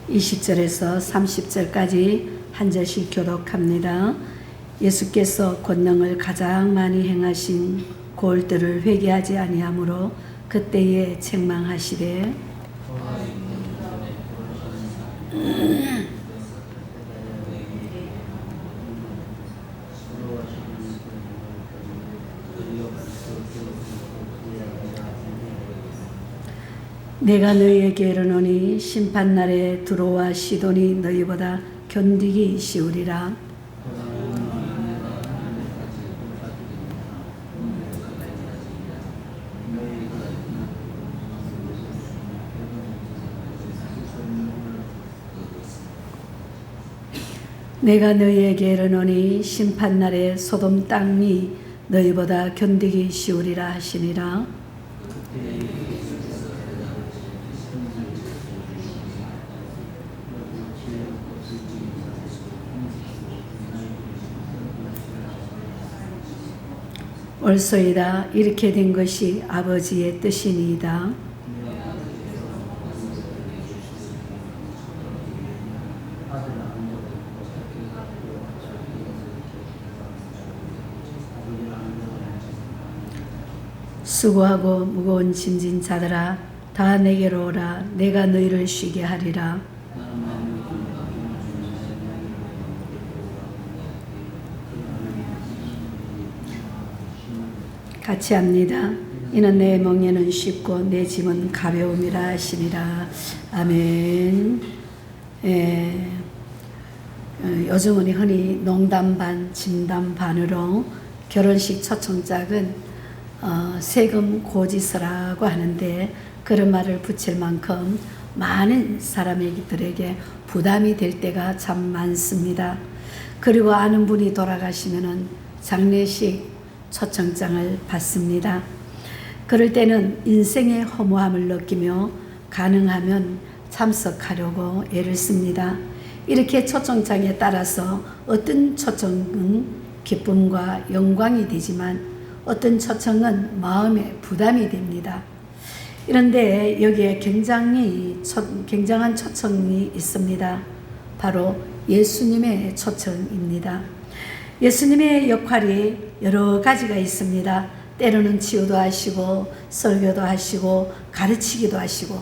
20절에서 30절까지 한 절씩 교독합니다. 예수께서 권능을 가장 많이 행하신 골들을 회개하지 아니하므로 그때에 책망하시되 내가 너희에게 이르노니 심판날에 두로와 시돈이 너희보다 견디기 쉬우리라. 내가 너희에게 이르노니 심판날에 소돔 땅이 너희보다 견디기 쉬우리라 하시니라. 옳소이다. 이렇게 된 것이 아버지의 뜻이니이다. 수고하고 무거운 짐진 자들아 다 내게로 오라. 내가 너희를 쉬게 하리라. 같이 합니다. 이는 내 멍에는 쉽고 내 짐은 가벼움이라 하시니라. 아멘. 요즘은 흔히 농담 반 진담 반으로 결혼식 초청장은 세금 고지서라고 하는데 그런 말을 붙일 만큼 많은 사람들에게 부담이 될 때가 참 많습니다. 그리고 아는 분이 돌아가시면은 장례식 초청장을 받습니다. 그럴 때는 인생의 허무함을 느끼며 가능하면 참석하려고 애를 씁니다. 이렇게 초청장에 따라서 어떤 초청은 기쁨과 영광이 되지만 어떤 초청은 마음에 부담이 됩니다. 그런데 여기에 굉장한 초청이 있습니다. 바로 예수님의 초청입니다. 예수님의 역할이 여러 가지가 있습니다. 때로는 치유도 하시고 설교도 하시고 가르치기도 하시고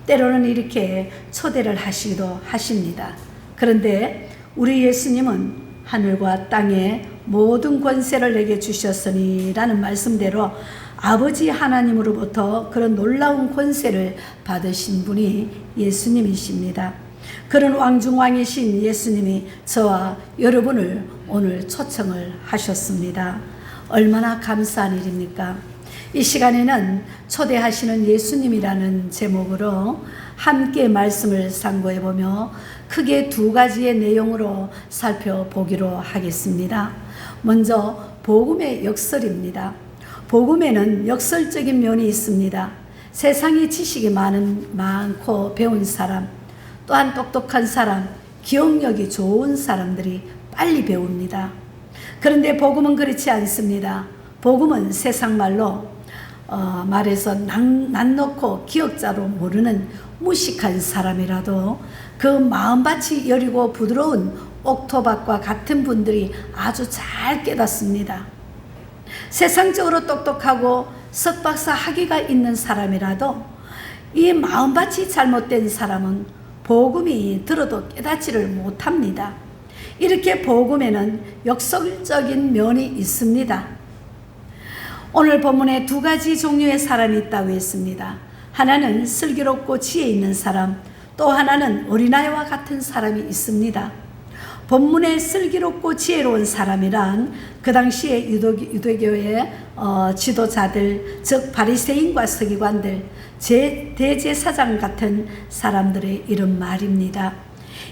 때로는 이렇게 초대를 하시기도 하십니다. 그런데 우리 예수님은 하늘과 땅에 모든 권세를 내게 주셨으니 라는 말씀대로 아버지 하나님으로부터 그런 놀라운 권세를 받으신 분이 예수님이십니다. 그런 왕중왕이신 예수님이 저와 여러분을 오늘 초청을 하셨습니다. 얼마나 감사한 일입니까? 이 시간에는 초대하시는 예수님이라는 제목으로 함께 말씀을 상고해보며 크게 두 가지의 내용으로 살펴보기로 하겠습니다. 먼저 복음의 역설입니다. 복음에는 역설적인 면이 있습니다. 세상에 지식이 많고 배운 사람, 또한 똑똑한 사람, 기억력이 좋은 사람들이 빨리 배웁니다. 그런데 복음은 그렇지 않습니다. 복음은 세상 말로 말해서 낯놓고 기억자로 모르는 무식한 사람이라도 그 마음밭이 여리고 부드러운 옥토밭과 같은 분들이 아주 잘 깨닫습니다. 세상적으로 똑똑하고 석박사 학위가 있는 사람이라도 이 마음밭이 잘못된 사람은 복음이 들어도 깨닫지를 못합니다. 이렇게 복음에는 역설적인 면이 있습니다. 오늘 본문에 두 가지 종류의 사람이 있다고 했습니다. 하나는 슬기롭고 지혜 있는 사람, 또 하나는 어린아이와 같은 사람이 있습니다. 본문에 슬기롭고 지혜로운 사람이란 그 당시에 유대교의 지도자들, 즉 바리새인과 서기관들, 대제사장 같은 사람들의 이런 말입니다.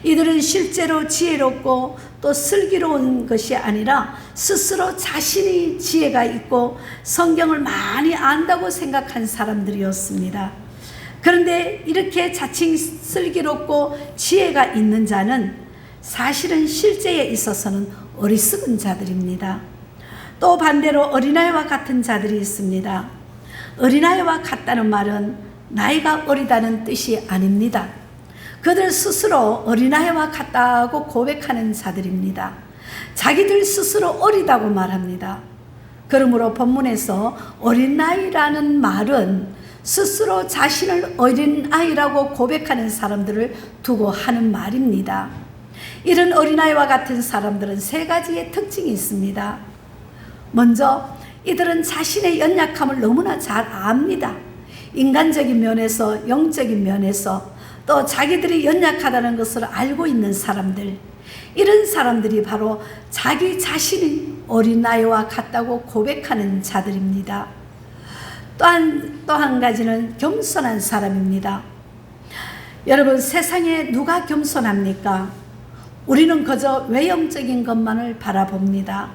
이들은 실제로 지혜롭고 또 슬기로운 것이 아니라 스스로 자신이 지혜가 있고 성경을 많이 안다고 생각한 사람들이었습니다. 그런데 이렇게 자칭 슬기롭고 지혜가 있는 자는 사실은 실제에 있어서는 어리석은 자들입니다. 또 반대로 어린아이와 같은 자들이 있습니다. 어린아이와 같다는 말은 나이가 어리다는 뜻이 아닙니다. 그들 스스로 어린아이와 같다고 고백하는 자들입니다. 자기들 스스로 어리다고 말합니다. 그러므로 본문에서 어린아이라는 말은 스스로 자신을 어린아이라고 고백하는 사람들을 두고 하는 말입니다. 이런 어린아이와 같은 사람들은 세 가지의 특징이 있습니다. 먼저 이들은 자신의 연약함을 너무나 잘 압니다. 인간적인 면에서, 영적인 면에서, 또 자기들이 연약하다는 것을 알고 있는 사람들, 이런 사람들이 바로 자기 자신이 어린아이와 같다고 고백하는 자들입니다. 또 한 가지는 겸손한 사람입니다. 여러분, 세상에 누가 겸손합니까? 우리는 그저 외형적인 것만을 바라봅니다.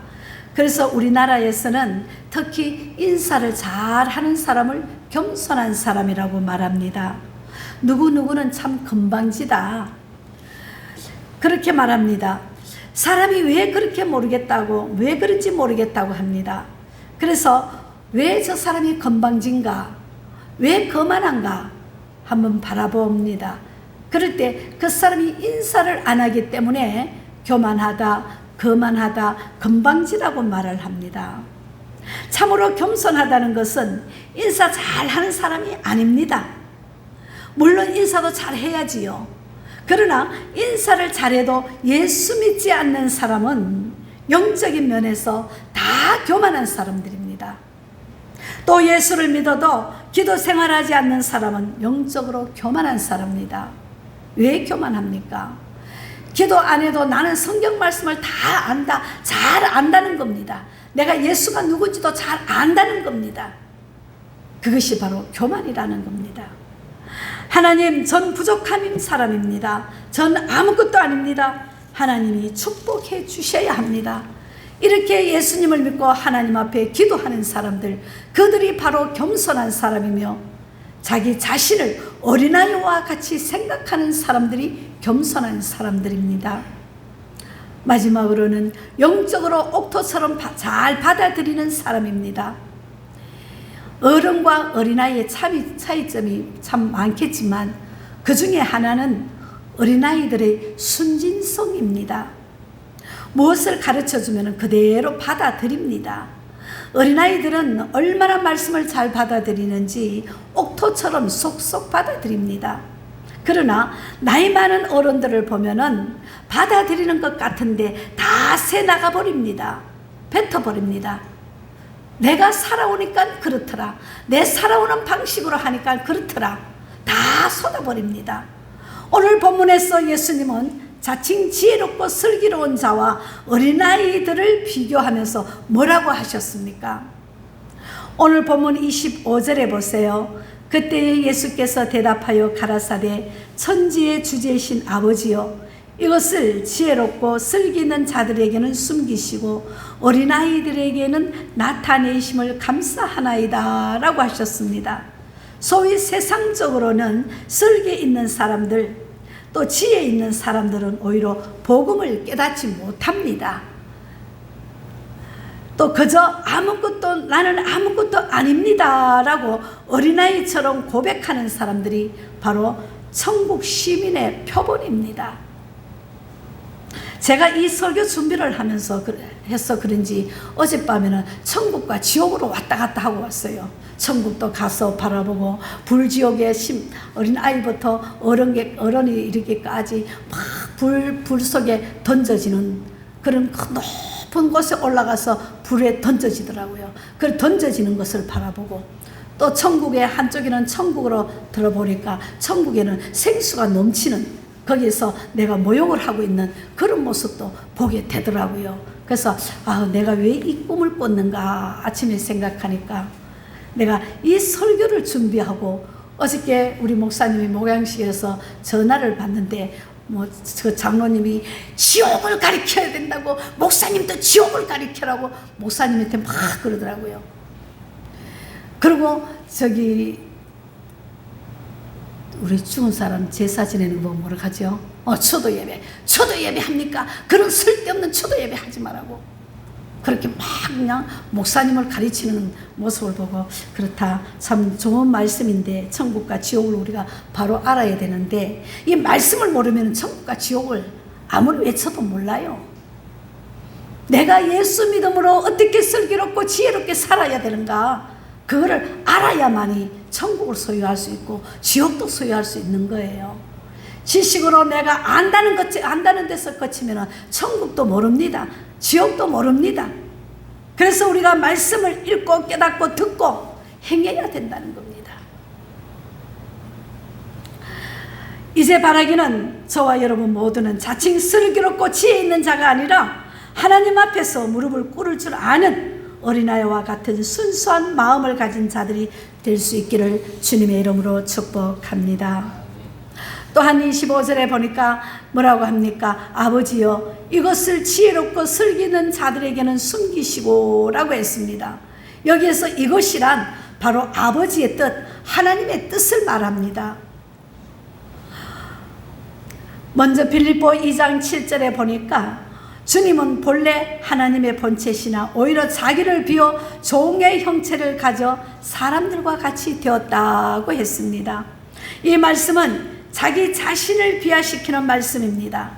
그래서 우리나라에서는 특히 인사를 잘하는 사람을 겸손한 사람이라고 말합니다. 누구누구는 참 건방지다, 그렇게 말합니다. 사람이 왜 그렇게 모르겠다고, 왜 그런지 모르겠다고 합니다. 그래서 왜 저 사람이 건방진가, 왜 거만한가 한번 바라봅니다. 그럴 때 그 사람이 인사를 안 하기 때문에 교만하다, 거만하다, 건방지다고 말을 합니다. 참으로 겸손하다는 것은 인사 잘하는 사람이 아닙니다. 물론 인사도 잘해야지요. 그러나 인사를 잘해도 예수 믿지 않는 사람은 영적인 면에서 다 교만한 사람들입니다. 또 예수를 믿어도 기도 생활하지 않는 사람은 영적으로 교만한 사람입니다. 왜 교만합니까? 기도 안 해도 나는 성경 말씀을 다 안다, 잘 안다는 겁니다. 내가 예수가 누군지도 잘 안다는 겁니다. 그것이 바로 교만이라는 겁니다. 하나님, 전 부족한 사람입니다. 전 아무것도 아닙니다. 하나님이 축복해 주셔야 합니다. 이렇게 예수님을 믿고 하나님 앞에 기도하는 사람들, 그들이 바로 겸손한 사람이며 자기 자신을 어린아이와 같이 생각하는 사람들이 겸손한 사람들입니다. 마지막으로는 영적으로 옥토처럼 잘 받아들이는 사람입니다. 어른과 어린아이의 차이점이 참 많겠지만 그 중에 하나는 어린아이들의 순진성입니다. 무엇을 가르쳐주면 그대로 받아들입니다. 어린아이들은 얼마나 말씀을 잘 받아들이는지 옥토처럼 쏙쏙 받아들입니다. 그러나 나이 많은 어른들을 보면은 받아들이는 것 같은데 다 새나가 버립니다. 뱉어버립니다. 내가 살아오니까 그렇더라, 내 살아오는 방식으로 하니까 그렇더라, 다 쏟아버립니다. 오늘 본문에서 예수님은 자칭 지혜롭고 슬기로운 자와 어린아이들을 비교하면서 뭐라고 하셨습니까? 오늘 본문 25절에 보세요. 그때 예수께서 대답하여 가라사대, 천지의 주제이신 아버지여, 이것을 지혜롭고 슬기 있는 자들에게는 숨기시고 어린아이들에게는 나타내심을 감사하나이다 라고 하셨습니다. 소위 세상적으로는 슬기 있는 사람들, 또 지혜 있는 사람들은 오히려 복음을 깨닫지 못합니다. 또 그저 나는 아무것도 아닙니다 라고 어린아이처럼 고백하는 사람들이 바로 천국 시민의 표본입니다. 제가 이 설교 준비를 하면서 해서 그런지 어젯밤에는 천국과 지옥으로 왔다 갔다 하고 왔어요. 천국도 가서 바라보고 불지옥에 어린아이부터 어른이 이르기까지 막 불 속에 던져지는 그런 높은 곳에 올라가서 불에 던져지더라고요. 그 던져지는 것을 바라보고 또 천국의 한쪽에는 천국으로 들어보니까 천국에는 생수가 넘치는 거기에서 내가 모욕을 하고 있는 그런 모습도 보게 되더라고요. 그래서 내가 왜 이 꿈을 꿨는가 아침에 생각하니까 내가 이 설교를 준비하고 어저께 우리 목사님이 목양식에서 전화를 받는데 그 장로님이 지옥을 가리켜야 된다고, 목사님도 지옥을 가리켜라고 목사님한테 막 그러더라고요. 그리고 우리 죽은 사람 제사 지내는 거 뭐라 하죠? 초도 예배 합니까? 그런 쓸데없는 초도 예배 하지 말라고 그렇게 막 그냥 목사님을 가르치는 모습을 보고 그렇다, 참 좋은 말씀인데 천국과 지옥을 우리가 바로 알아야 되는데, 이 말씀을 모르면 천국과 지옥을 아무리 외쳐도 몰라요. 내가 예수 믿음으로 어떻게 슬기롭고 지혜롭게 살아야 되는가, 그거를 알아야만이 천국을 소유할 수 있고 지옥도 소유할 수 있는 거예요. 지식으로 내가 안다는 데서 그치면 천국도 모릅니다. 지옥도 모릅니다. 그래서 우리가 말씀을 읽고 깨닫고 듣고 행해야 된다는 겁니다. 이제 바라기는 저와 여러분 모두는 자칭 슬기롭고 지혜 있는 자가 아니라 하나님 앞에서 무릎을 꿇을 줄 아는 어린아이와 같은 순수한 마음을 가진 자들이 될 수 있기를 주님의 이름으로 축복합니다. 또한 25절에 보니까 뭐라고 합니까? 아버지여, 이것을 지혜롭고 슬기는 자들에게는 숨기시고 라고 했습니다. 여기에서 이것이란 바로 아버지의 뜻, 하나님의 뜻을 말합니다. 먼저 빌립보 2장 7절에 보니까 주님은 본래 하나님의 본체시나 오히려 자기를 비워 종의 형체를 가져 사람들과 같이 되었다고 했습니다. 이 말씀은 자기 자신을 비하시키는 말씀입니다.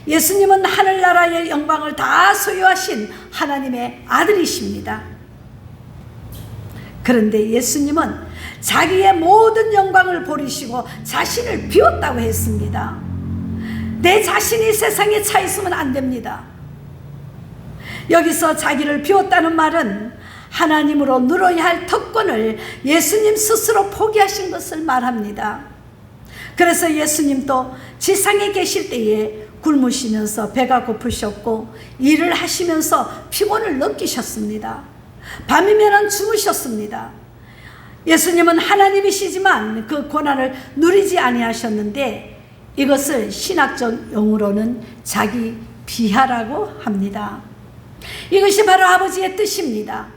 예수님은 하늘나라의 영광을 다 소유하신 하나님의 아들이십니다. 그런데 예수님은 자기의 모든 영광을 버리시고 자신을 비웠다고 했습니다. 내 자신이 세상에 차 있으면 안 됩니다. 여기서 자기를 비웠다는 말은 하나님으로 누려야 할 특권을 예수님 스스로 포기하신 것을 말합니다. 그래서 예수님도 지상에 계실 때에 굶으시면서 배가 고프셨고 일을 하시면서 피곤을 느끼셨습니다. 밤이면 주무셨습니다. 예수님은 하나님이시지만 그 고난을 누리지 아니하셨는데 이것을 신학적 용어로는 자기 비하라고 합니다. 이것이 바로 아버지의 뜻입니다.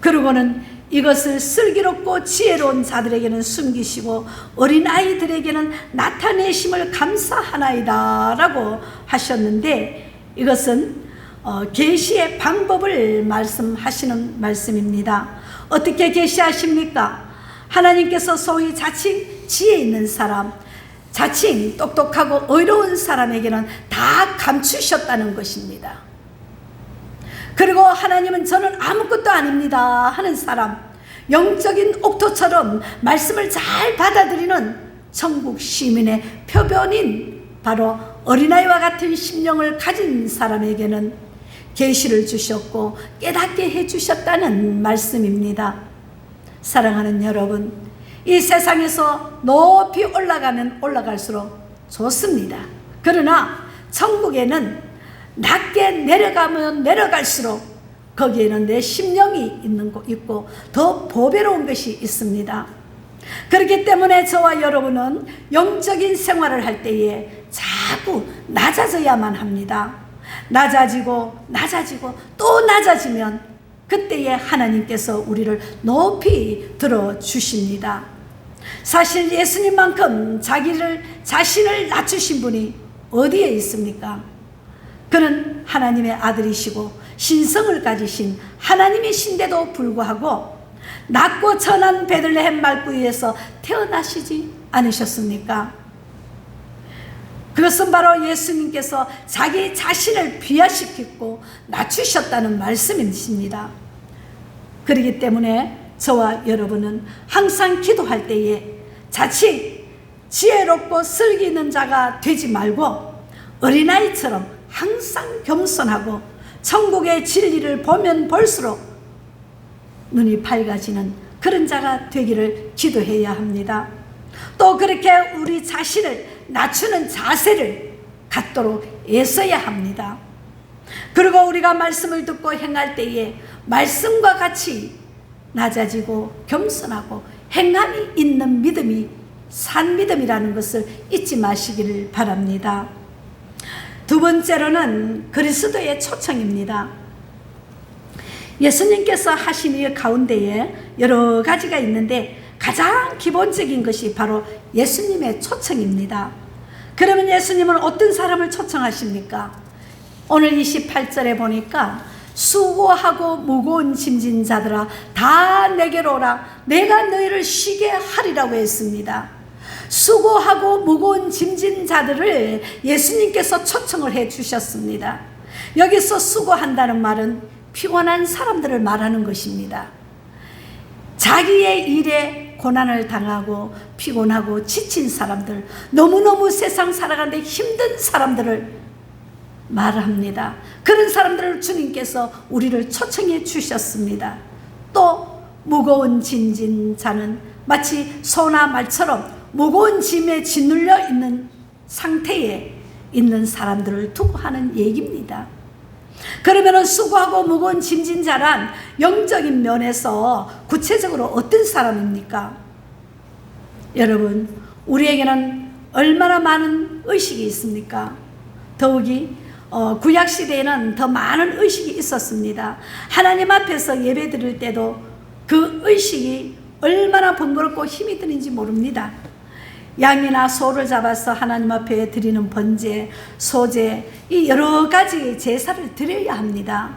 그리고는 이것을 슬기롭고 지혜로운 자들에게는 숨기시고 어린아이들에게는 나타내심을 감사하나이다 라고 하셨는데, 이것은 계시의 방법을 말씀하시는 말씀입니다. 어떻게 계시하십니까? 하나님께서 소위 자칭 지혜 있는 사람, 자칭 똑똑하고 의로운 사람에게는 다 감추셨다는 것입니다. 그리고 하나님은 저는 아무것도 아닙니다 하는 사람, 영적인 옥토처럼 말씀을 잘 받아들이는 천국 시민의 표본인 바로 어린아이와 같은 심령을 가진 사람에게는 계시를 주셨고 깨닫게 해주셨다는 말씀입니다. 사랑하는 여러분, 이 세상에서 높이 올라가면 올라갈수록 좋습니다. 그러나 천국에는 낮게 내려가면 내려갈수록 거기에는 내 심령이 있고 더 보배로운 것이 있습니다. 그렇기 때문에 저와 여러분은 영적인 생활을 할 때에 자꾸 낮아져야만 합니다. 낮아지고 또 낮아지면 그때에 하나님께서 우리를 높이 들어주십니다. 사실 예수님만큼 자신을 낮추신 분이 어디에 있습니까? 그는 하나님의 아들이시고 신성을 가지신 하나님이신데도 불구하고 낮고 천한 베들레헴 말구이에서 태어나시지 않으셨습니까? 그것은 바로 예수님께서 자기 자신을 비하시키고 낮추셨다는 말씀이십니다. 그렇기 때문에 저와 여러분은 항상 기도할 때에 자칭 지혜롭고 슬기 있는 자가 되지 말고 어린아이처럼 항상 겸손하고 천국의 진리를 보면 볼수록 눈이 밝아지는 그런 자가 되기를 기도해야 합니다. 또 그렇게 우리 자신을 낮추는 자세를 갖도록 애써야 합니다. 그리고 우리가 말씀을 듣고 행할 때에 말씀과 같이 낮아지고 겸손하고 행함이 있는 믿음이 산 믿음이라는 것을 잊지 마시기를 바랍니다. 두 번째로는 그리스도의 초청입니다. 예수님께서 하신 일 가운데에 여러 가지가 있는데 가장 기본적인 것이 바로 예수님의 초청입니다. 그러면 예수님은 어떤 사람을 초청하십니까? 오늘 28절에 보니까 수고하고 무거운 짐진 자들아 다 내게로 오라 내가 너희를 쉬게 하리라고 했습니다. 수고하고 무거운 짐진 자들을 예수님께서 초청을 해 주셨습니다. 여기서 수고한다는 말은 피곤한 사람들을 말하는 것입니다. 자기의 일에 고난을 당하고 피곤하고 지친 사람들, 너무너무 세상 살아가는데 힘든 사람들을 말합니다. 그런 사람들을 주님께서 우리를 초청해 주셨습니다. 또 무거운 짐진 자는 마치 소나 말처럼 무거운 짐에 짓눌려 있는 상태에 있는 사람들을 두고 하는 얘기입니다. 그러면 수고하고 무거운 짐진 자란 영적인 면에서 구체적으로 어떤 사람입니까? 여러분, 우리에게는 얼마나 많은 의식이 있습니까? 더욱이 구약시대에는 더 많은 의식이 있었습니다. 하나님 앞에서 예배 드릴 때도 그 의식이 얼마나 번거롭고 힘이 드는지 모릅니다. 양이나 소를 잡아서 하나님 앞에 드리는 번제, 소제, 이 여러 가지 제사를 드려야 합니다.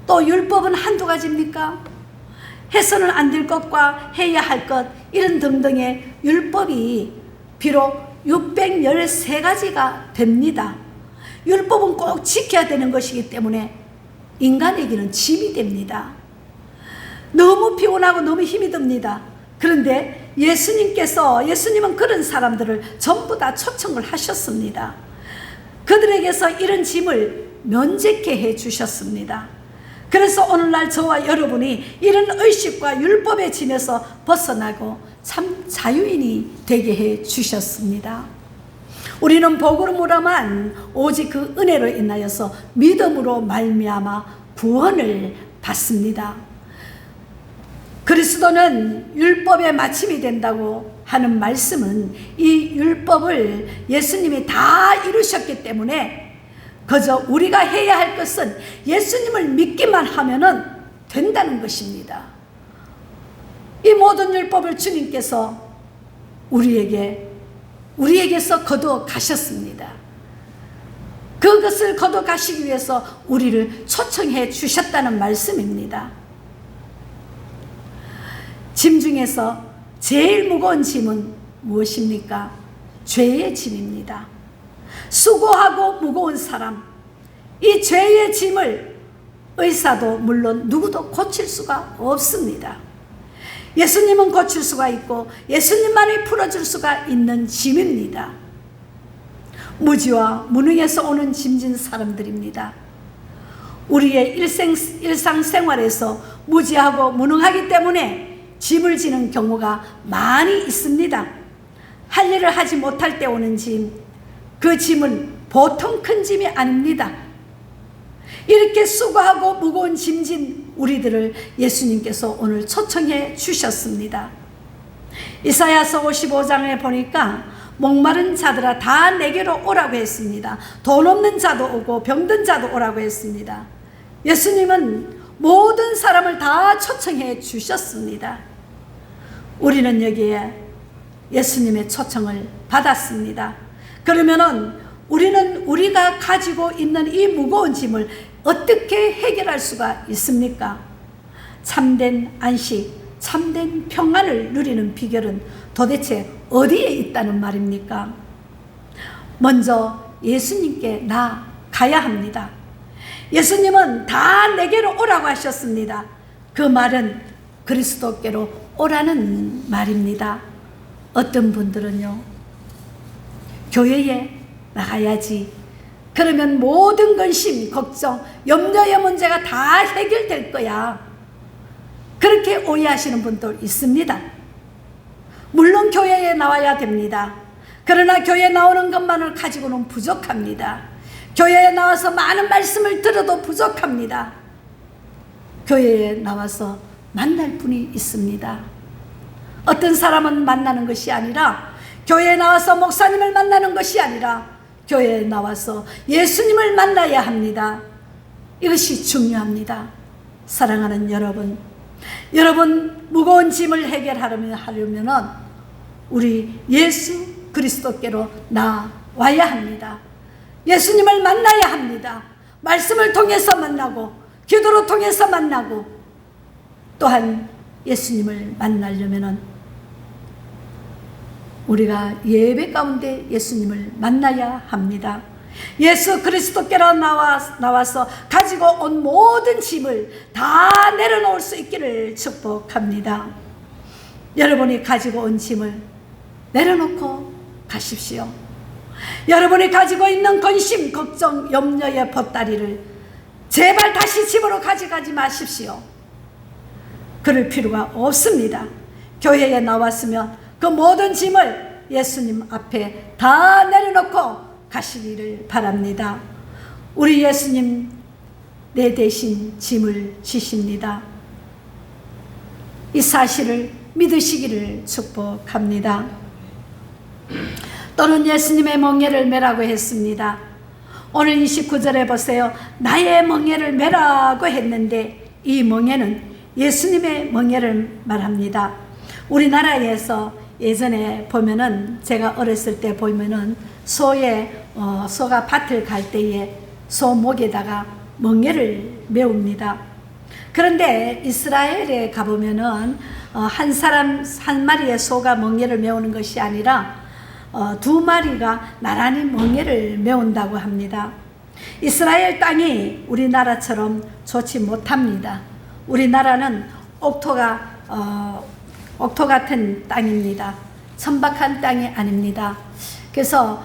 또 율법은 한두 가지입니까? 해서는 안 될 것과 해야 할 것, 이런 등등의 율법이 비록 613가지가 됩니다. 율법은 꼭 지켜야 되는 것이기 때문에 인간에게는 짐이 됩니다. 너무 피곤하고 너무 힘이 듭니다. 그런데 예수님은 그런 사람들을 전부 다 초청을 하셨습니다. 그들에게서 이런 짐을 면제케 해 주셨습니다. 그래서 오늘날 저와 여러분이 이런 의식과 율법의 짐에서 벗어나고 참 자유인이 되게 해 주셨습니다. 우리는 복으로 무람한 오직 그 은혜로 인하여서 믿음으로 말미암아 구원을 받습니다. 그리스도는 율법의 마침이 된다고 하는 말씀은 이 율법을 예수님이 다 이루셨기 때문에 그저 우리가 해야 할 것은 예수님을 믿기만 하면은 된다는 것입니다. 이 모든 율법을 주님께서 우리에게서 거두어 가셨습니다. 그것을 거두어 가시기 위해서 우리를 초청해 주셨다는 말씀입니다. 짐 중에서 제일 무거운 짐은 무엇입니까? 죄의 짐입니다. 수고하고 무거운 사람, 이 죄의 짐을 의사도 물론 누구도 고칠 수가 없습니다. 예수님은 고칠 수가 있고 예수님만이 풀어줄 수가 있는 짐입니다. 무지와 무능에서 오는 짐진 사람들입니다. 우리의 일상생활에서 무지하고 무능하기 때문에 짐을 지는 경우가 많이 있습니다. 할 일을 하지 못할 때 오는 짐, 그 짐은 보통 큰 짐이 아닙니다. 이렇게 수고하고 무거운 짐진 우리들을 예수님께서 오늘 초청해 주셨습니다. 이사야서 55장에 보니까 목마른 자들아 다 내게로 오라고 했습니다. 돈 없는 자도 오고 병든 자도 오라고 했습니다. 예수님은 모든 사람을 다 초청해 주셨습니다. 우리는 여기에 예수님의 초청을 받았습니다. 그러면은 우리가 가지고 있는 이 무거운 짐을 어떻게 해결할 수가 있습니까? 참된 안식, 참된 평안을 누리는 비결은 도대체 어디에 있다는 말입니까? 먼저 예수님께 나가야 합니다. 예수님은 다 내게로 오라고 하셨습니다. 그 말은 그리스도께로 오라는 말입니다. 어떤 분들은요, 교회에 나가야지, 그러면 모든 근심, 걱정, 염려의 문제가 다 해결될 거야, 그렇게 오해하시는 분도 있습니다. 물론 교회에 나와야 됩니다. 그러나 교회에 나오는 것만을 가지고는 부족합니다. 교회에 나와서 많은 말씀을 들어도 부족합니다. 교회에 나와서 만날 분이 있습니다. 어떤 사람은 만나는 것이 아니라, 교회에 나와서 목사님을 만나는 것이 아니라 교회에 나와서 예수님을 만나야 합니다. 이것이 중요합니다. 사랑하는 여러분, 무거운 짐을 해결하려면 우리 예수 그리스도께로 나와야 합니다. 예수님을 만나야 합니다. 말씀을 통해서 만나고 기도로 통해서 만나고 또한 예수님을 만나려면은 우리가 예배 가운데 예수님을 만나야 합니다. 예수 그리스도께로 나와서 가지고 온 모든 짐을 다 내려놓을 수 있기를 축복합니다. 여러분이 가지고 온 짐을 내려놓고 가십시오. 여러분이 가지고 있는 근심, 걱정, 염려의 보따리를 제발 다시 집으로 가져가지 마십시오. 그럴 필요가 없습니다. 교회에 나왔으면 그 모든 짐을 예수님 앞에 다 내려놓고 가시기를 바랍니다. 우리 예수님 내 대신 짐을 지십니다. 이 사실을 믿으시기를 축복합니다. 또는 예수님의 멍에를 메라고 했습니다. 오늘 29절에 보세요. 나의 멍에를 메라고 했는데 이 멍에는 예수님의 멍에를 말합니다. 우리나라에서 예전에 보면은 제가 어렸을 때 보면은 소가 밭을 갈 때에 소 목에다가 멍에를 메웁니다. 그런데 이스라엘에 가보면은 한 마리의 소가 멍에를 메우는 것이 아니라 두 마리가 나란히 멍에를 메운다고 합니다. 이스라엘 땅이 우리나라처럼 좋지 못합니다. 우리나라는 옥토 같은 땅입니다. 천박한 땅이 아닙니다. 그래서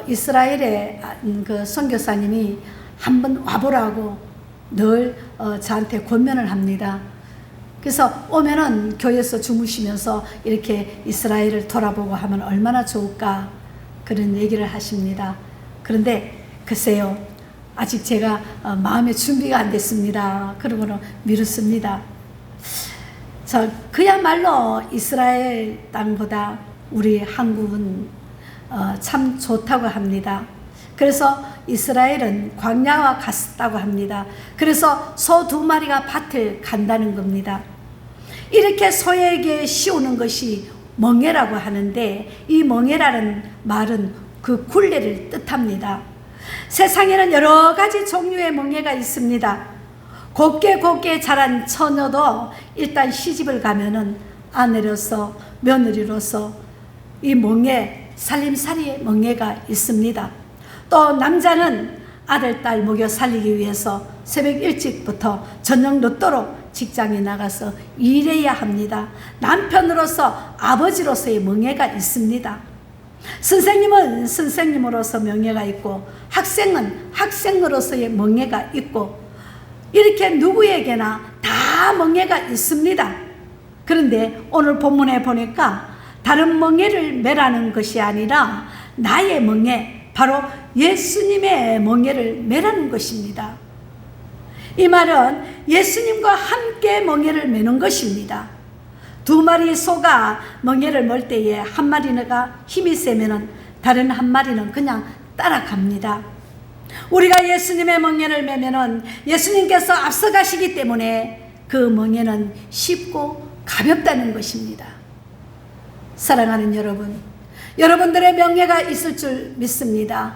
이스라엘의 그 선교사님이 한번 와보라고 늘 저한테 권면을 합니다. 그래서 오면은 교회에서 주무시면서 이렇게 이스라엘을 돌아보고 하면 얼마나 좋을까 그런 얘기를 하십니다. 그런데 글쎄요, 아직 제가 마음의 준비가 안 됐습니다. 그러고는 미뤘습니다. 그야말로 이스라엘 땅보다 우리 한국은 참 좋다고 합니다. 그래서 이스라엘은 광야와 갔다고 합니다. 그래서 소 두 마리가 밭을 간다는 겁니다. 이렇게 소에게 씌우는 것이 멍에라고 하는데 이 멍에라는 말은 그 굴레를 뜻합니다. 세상에는 여러 가지 종류의 멍에가 있습니다. 곱게 자란 처녀도 일단 시집을 가면은 아내로서 며느리로서 이 멍에 살림살이의 멍에가 있습니다. 또 남자는 아들, 딸 먹여 살리기 위해서 새벽 일찍부터 저녁 늦도록 직장에 나가서 일해야 합니다. 남편으로서 아버지로서의 멍에가 있습니다. 선생님은 선생님으로서 멍에가 있고 학생은 학생으로서의 멍에가 있고 이렇게 누구에게나 다 멍에가 있습니다. 그런데 오늘 본문에 보니까 다른 멍에를 메라는 것이 아니라 나의 멍에, 바로 예수님의 멍에를 메라는 것입니다. 이 말은 예수님과 함께 멍에를 메는 것입니다. 두 마리 소가 멍에를 멀 때에 한 마리가 힘이 세면은 다른 한 마리는 그냥 따라갑니다. 우리가 예수님의 멍에를 메면은 예수님께서 앞서가시기 때문에 그 멍에는 쉽고 가볍다는 것입니다. 사랑하는 여러분, 여러분들의 멍에가 있을 줄 믿습니다.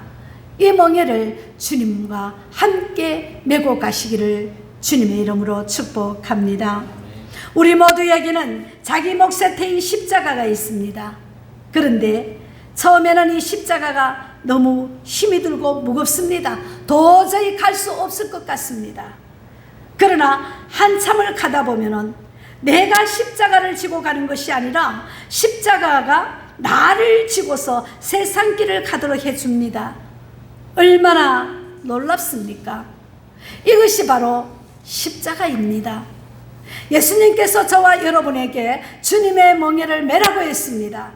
이 멍에를 주님과 함께 메고 가시기를 주님의 이름으로 축복합니다. 우리 모두에게는 자기 몫에 태인 십자가가 있습니다. 그런데 처음에는 이 십자가가 너무 힘이 들고 무겁습니다. 도저히 갈 수 없을 것 같습니다. 그러나 한참을 가다 보면은 내가 십자가를 지고 가는 것이 아니라 십자가가 나를 지고서 세상 길을 가도록 해줍니다. 얼마나 놀랍습니까? 이것이 바로 십자가입니다. 예수님께서 저와 여러분에게 주님의 멍에를 메라고 했습니다.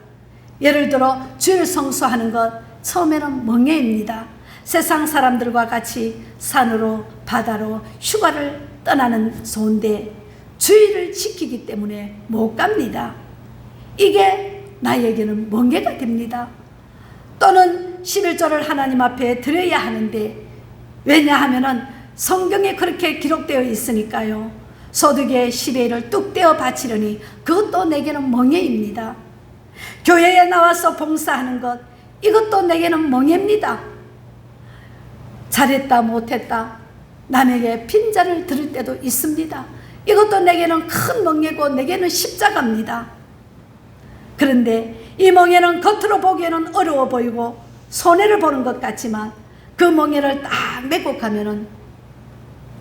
예를 들어 주일 성수하는 것 처음에는 멍에입니다. 세상 사람들과 같이 산으로 바다로 휴가를 떠나는 좋은데 주일을 지키기 때문에 못 갑니다. 이게 나에게는 멍에가 됩니다. 또는 11조를 하나님 앞에 드려야 하는데, 왜냐하면은 성경에 그렇게 기록되어 있으니까요. 소득의 10회를 뚝 떼어 바치려니 그것도 내게는 멍에입니다. 교회에 나와서 봉사하는 것, 이것도 내게는 멍에입니다. 잘했다 못했다 남에게 빈자를 들을 때도 있습니다. 이것도 내게는 큰 멍에고 내게는 십자가입니다. 그런데 이 멍에는 겉으로 보기에는 어려워 보이고 손해를 보는 것 같지만 그 멍에를 딱 메고 가면은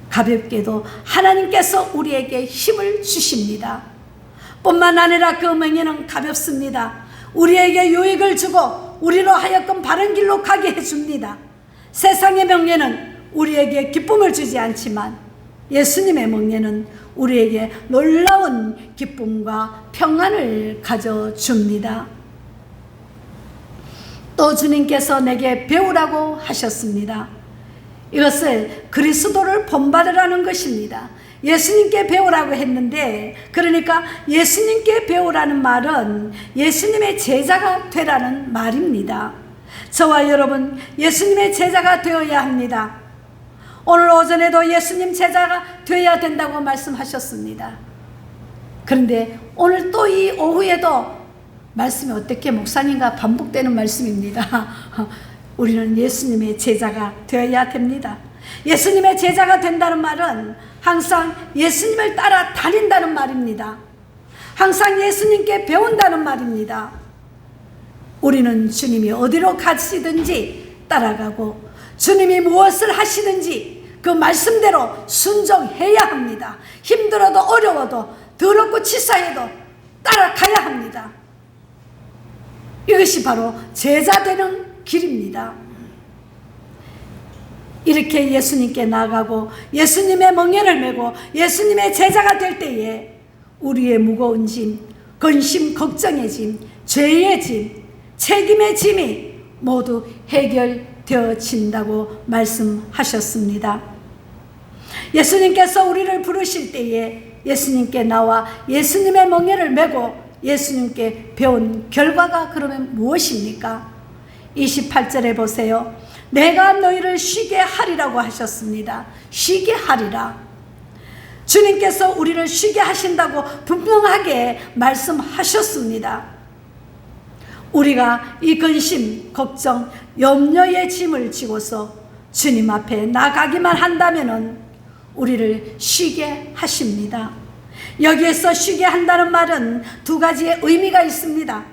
가볍게도 하나님께서 우리에게 힘을 주십니다. 뿐만 아니라 그 멍에는 가볍습니다. 우리에게 유익을 주고 우리로 하여금 바른 길로 가게 해줍니다. 세상의 멍에는 우리에게 기쁨을 주지 않지만 예수님의 멍에는 우리에게 놀라운 기쁨과 평안을 가져줍니다. 또 주님께서 내게 배우라고 하셨습니다. 이것을 그리스도를 본받으라는 것입니다. 예수님께 배우라고 했는데, 그러니까 예수님께 배우라는 말은 예수님의 제자가 되라는 말입니다. 저와 여러분 예수님의 제자가 되어야 합니다. 오늘 오전에도 예수님 제자가 되어야 된다고 말씀하셨습니다. 그런데 오늘 또 이 오후에도 말씀이 어떻게 목사님과 반복되는 말씀입니다. 우리는 예수님의 제자가 되어야 됩니다. 예수님의 제자가 된다는 말은 항상 예수님을 따라 다닌다는 말입니다. 항상 예수님께 배운다는 말입니다. 우리는 주님이 어디로 가시든지 따라가고 주님이 무엇을 하시든지 그 말씀대로 순종해야 합니다. 힘들어도 어려워도 더럽고 치사해도 따라가야 합니다. 이것이 바로 제자 되는 길입니다. 이렇게 예수님께 나아가고 예수님의 멍에를 메고 예수님의 제자가 될 때에 우리의 무거운 짐, 근심, 걱정의 짐, 죄의 짐, 책임의 짐이 모두 해결되어진다고 말씀하셨습니다. 예수님께서 우리를 부르실 때에 예수님께 나와 예수님의 멍에를 메고 예수님께 배운 결과가 그러면 무엇입니까? 28절에 보세요. 내가 너희를 쉬게 하리라고 하셨습니다. 쉬게 하리라. 주님께서 우리를 쉬게 하신다고 분명하게 말씀하셨습니다. 우리가 이 근심, 걱정, 염려의 짐을 지고서 주님 앞에 나가기만 한다면 우리를 쉬게 하십니다. 여기에서 쉬게 한다는 말은 두 가지의 의미가 있습니다.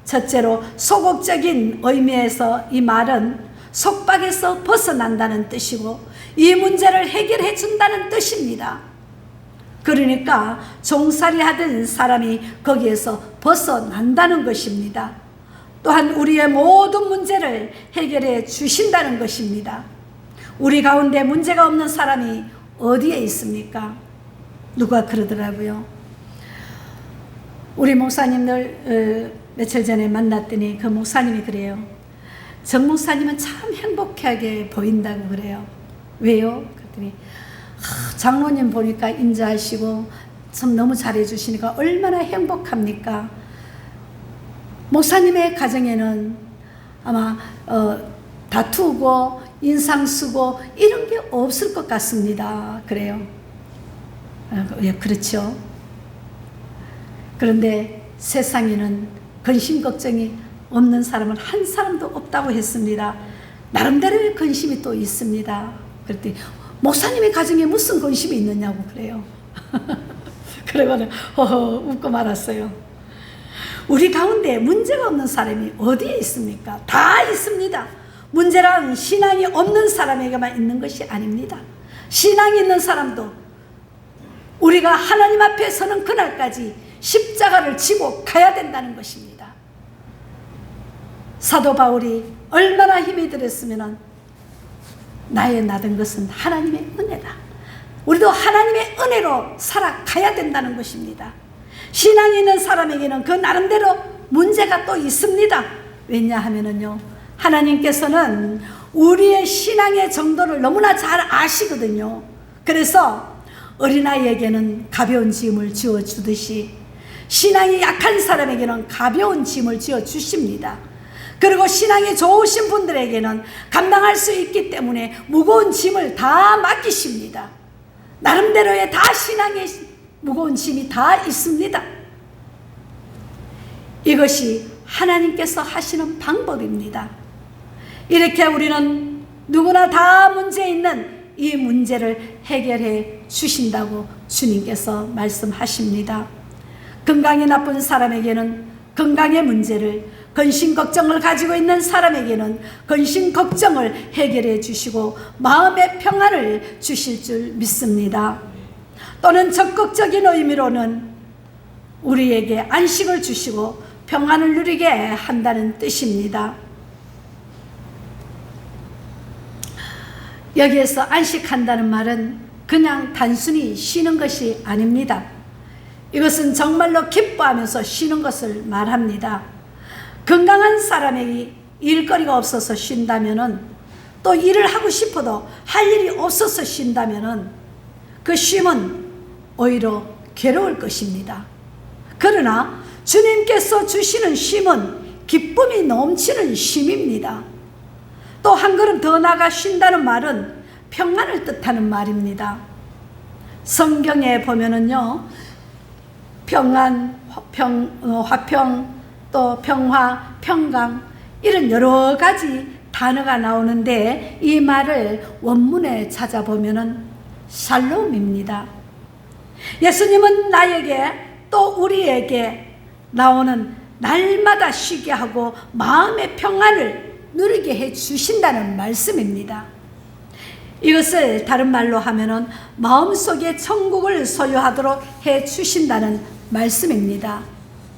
첫째로 소극적인 의미에서 이 말은 속박에서 벗어난다는 뜻이고 이 문제를 해결해 준다는 뜻입니다. 그러니까 종살이 하던 사람이 거기에서 벗어난다는 것입니다. 또한 우리의 모든 문제를 해결해 주신다는 것입니다. 우리 가운데 문제가 없는 사람이 어디에 있습니까? 누가 그러더라고요. 우리 목사님들 며칠 전에 만났더니 그 목사님이 그래요. 정 목사님은 참 행복하게 보인다고 그래요. 왜요? 그랬더니 장로님 보니까 인자하시고 참 너무 잘해주시니까 얼마나 행복합니까? 목사님의 가정에는 아마 다투고 인상 쓰고 이런 게 없을 것 같습니다. 그래요. 예, 그렇죠. 그런데 세상에는 근심 걱정이 없는 사람은 한 사람도 없다고 했습니다. 나름대로의 근심이 또 있습니다. 그랬더니 목사님의 가정에 무슨 근심이 있느냐고 그래요. 그러고는 웃고 말았어요. 우리 가운데 문제가 없는 사람이 어디에 있습니까? 다 있습니다. 문제란 신앙이 없는 사람에게만 있는 것이 아닙니다. 신앙이 있는 사람도 우리가 하나님 앞에 서는 그날까지 십자가를 지고 가야 된다는 것입니다. 사도 바울이 얼마나 힘이 들었으면 나의 나된 것은 하나님의 은혜다. 우리도 하나님의 은혜로 살아가야 된다는 것입니다. 신앙이 있는 사람에게는 그 나름대로 문제가 또 있습니다. 왜냐하면요, 하나님께서는 우리의 신앙의 정도를 너무나 잘 아시거든요. 그래서 어린아이에게는 가벼운 짐을 지어주듯이 신앙이 약한 사람에게는 가벼운 짐을 지어주십니다. 그리고 신앙이 좋으신 분들에게는 감당할 수 있기 때문에 무거운 짐을 다 맡기십니다. 나름대로의 다 신앙의 무거운 짐이 다 있습니다. 이것이 하나님께서 하시는 방법입니다. 이렇게 우리는 누구나 다 문제 있는 이 문제를 해결해 주신다고 주님께서 말씀하십니다. 건강이 나쁜 사람에게는 건강의 문제를, 근심 걱정을 가지고 있는 사람에게는 근심 걱정을 해결해 주시고 마음의 평안을 주실 줄 믿습니다. 또는 적극적인 의미로는 우리에게 안식을 주시고 평안을 누리게 한다는 뜻입니다. 여기에서 안식한다는 말은 그냥 단순히 쉬는 것이 아닙니다. 이것은 정말로 기뻐하면서 쉬는 것을 말합니다. 건강한 사람에게 일거리가 없어서 쉰다면은, 또 일을 하고 싶어도 할 일이 없어서 쉰다면은 그 쉼은 오히려 괴로울 것입니다. 그러나 주님께서 주시는 쉼은 기쁨이 넘치는 쉼입니다. 또 한 걸음 더 나아가 쉰다는 말은 평안을 뜻하는 말입니다. 성경에 보면은요, 평안, 화평, 또 평화, 평강, 이런 여러 가지 단어가 나오는데 이 말을 원문에 찾아보면은 샬롬입니다. 예수님은 나에게 또 우리에게 나오는 날마다 쉬게 하고 마음의 평안을 누리게 해 주신다는 말씀입니다. 이것을 다른 말로 하면은 마음속에 천국을 소유하도록 해 주신다는 말씀입니다.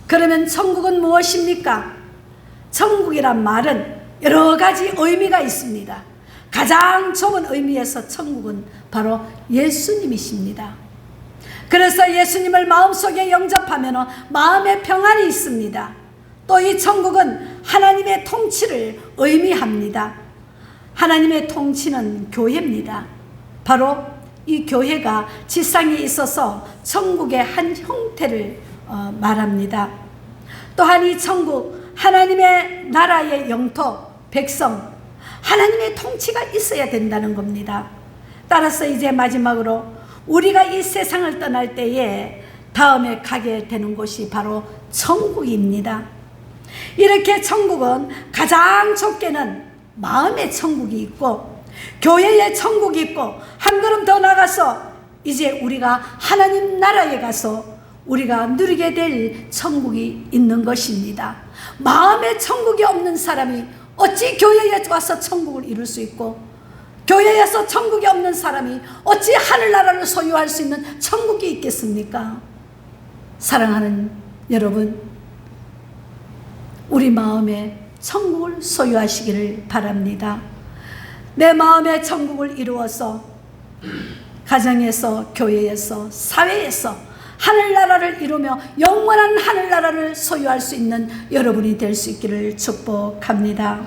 그러면 천국은 무엇입니까? 천국이란 말은 여러 가지 의미가 있습니다. 가장 좁은 의미에서 천국은 바로 예수님이십니다. 그래서 예수님을 마음속에 영접하면 마음의 평안이 있습니다. 또 이 천국은 하나님의 통치를 의미합니다. 하나님의 통치는 교회입니다. 바로 이 교회가 지상에 있어서 천국의 한 형태를 말합니다. 또한 이 천국, 하나님의 나라의 영토, 백성, 하나님의 통치가 있어야 된다는 겁니다. 따라서 이제 마지막으로 우리가 이 세상을 떠날 때에 다음에 가게 되는 곳이 바로 천국입니다. 이렇게 천국은 가장 좁게는 마음의 천국이 있고 교회의 천국이 있고 한 걸음 더 나가서 이제 우리가 하나님 나라에 가서 우리가 누리게 될 천국이 있는 것입니다. 마음의 천국이 없는 사람이 어찌 교회에 와서 천국을 이룰 수 있고, 교회에서 천국이 없는 사람이 어찌 하늘나라를 소유할 수 있는 천국이 있겠습니까? 사랑하는 여러분, 우리 마음에 천국을 소유하시기를 바랍니다. 내 마음의 천국을 이루어서 가정에서, 교회에서, 사회에서 하늘나라를 이루며 영원한 하늘나라를 소유할 수 있는 여러분이 될 수 있기를 축복합니다.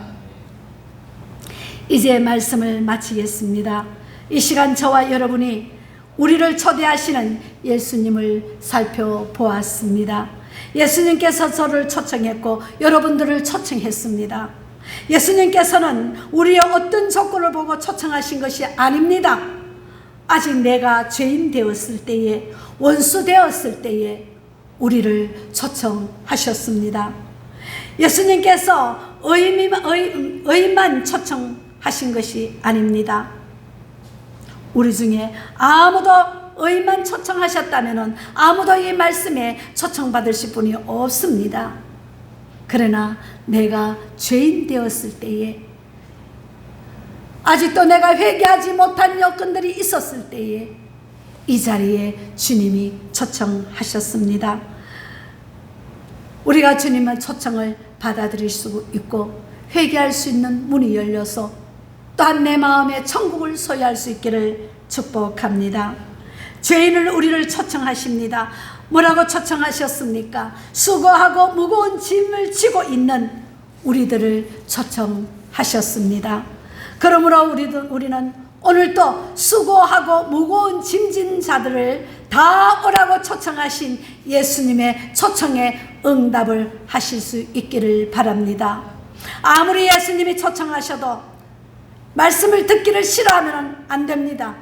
이제 말씀을 마치겠습니다. 이 시간 저와 여러분이 우리를 초대하시는 예수님을 살펴보았습니다. 예수님께서 저를 초청했고 여러분들을 초청했습니다. 예수님께서는 우리의 어떤 조건을 보고 초청하신 것이 아닙니다. 아직 내가 죄인 되었을 때에, 원수 되었을 때에 우리를 초청하셨습니다. 예수님께서 의만 초청하신 것이 아닙니다. 우리 중에 아무도 의만 초청하셨다면 아무도 이 말씀에 초청받으실 분이 없습니다. 그러나 내가 죄인 되었을 때에, 아직도 내가 회개하지 못한 여건들이 있었을 때에 이 자리에 주님이 초청하셨습니다. 우리가 주님의 초청을 받아들일 수 있고 회개할 수 있는 문이 열려서 또한 내 마음에 천국을 소유할 수 있기를 축복합니다. 죄인을 우리를 초청하십니다. 뭐라고 초청하셨습니까? 수고하고 무거운 짐을 지고 있는 우리들을 초청하셨습니다. 그러므로 우리는 오늘도 수고하고 무거운 짐진 자들을 다 오라고 초청하신 예수님의 초청에 응답을 하실 수 있기를 바랍니다. 아무리 예수님이 초청하셔도 말씀을 듣기를 싫어하면 안 됩니다.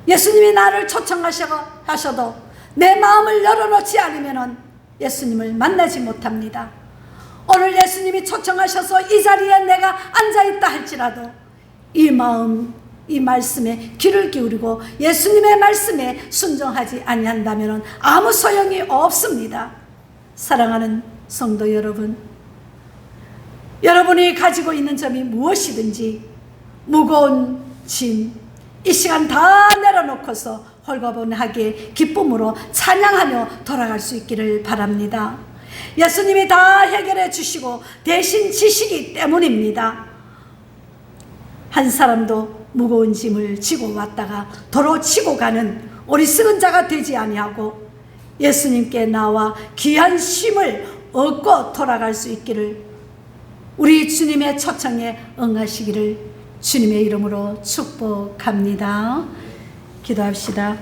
예수님이 나를 초청하셔도 내 마음을 열어놓지 않으면 예수님을 만나지 못합니다. 오늘 예수님이 초청하셔서 이 자리에 내가 앉아있다 할지라도 이 마음, 이 말씀에 귀를 기울이고 예수님의 말씀에 순종하지 아니한다면 아무 소용이 없습니다. 사랑하는 성도 여러분, 여러분이 가지고 있는 점이 무엇이든지 무거운 짐 이 시간 다 내려놓고서 홀가분하게 기쁨으로 찬양하며 돌아갈 수 있기를 바랍니다. 예수님이 다 해결해 주시고 대신 지시기 때문입니다. 한 사람도 무거운 짐을 지고 왔다가 도로 치고 가는 어리석은 자가 되지 아니하고 예수님께 나와 귀한 쉼을 얻고 돌아갈 수 있기를, 우리 주님의 초청에 응하시기를 주님의 이름으로 축복합니다. 기도합시다.